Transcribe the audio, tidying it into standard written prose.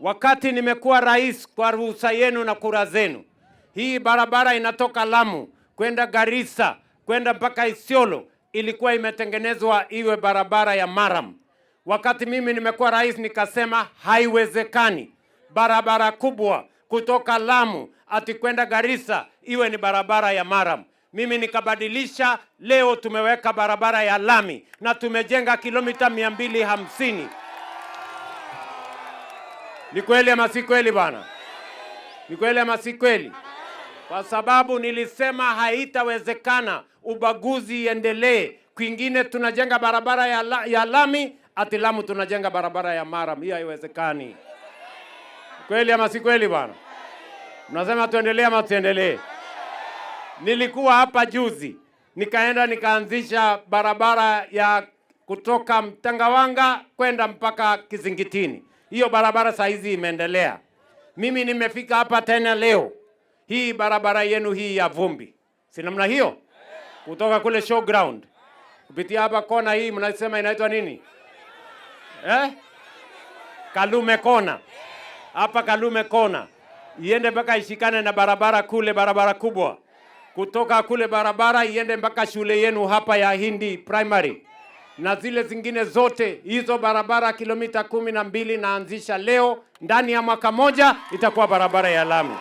wakati nimekuwa rais, kwa ruhusa yenu na kura zenu, hii barabara inatoka Lamu kwenda Garissa kwenda mpaka Isiolo ilikuwa imetengenezwa iwe barabara ya maram. Wakati mimi nimekuwa rais nikasema haiwezekani barabara kubwa kutoka Lamu ati kwenda Garissa iwe ni barabara ya maram. Mimi nikabadilisha, leo tumeweka barabara ya lami na tumejenga kilomita 250. Ni kweli ama si kweli bana? Ni kweli ama si kweli? Kwa sababu nilisema haitawezekana ubaguzi iendelee. Kwingine tunajenga barabara ya lami, ati Lamu tunajenga barabara ya maram. Hiyo haiwezekani. Kweli ama si kweli bana? Mnasema tuendelee ama tuendelee? Nilikuwa hapa juzi, nikaenda nikaanzisha barabara ya kutoka Mtangawanga kwenda mpaka Kizingitini. Hiyo barabara saa hizi imeendelea. Mimi nimefika hapa tena leo. Hii barabara yenu hii ya vumbi, si namna hiyo? Kutoka kule showground kupitia hapa kona hii mnasema inaitwa nini? Kalume kona. Hapa Kalume kona iende mpaka ishikane na barabara kule, barabara kubwa. Kutoka kule barabara iende mpaka shule yenu hapa ya Hindi Primary. Na zile zingine zote, hizo barabara kilomita 12 naanzisha leo, ndani ya mwaka moja itakuwa barabara ya lami.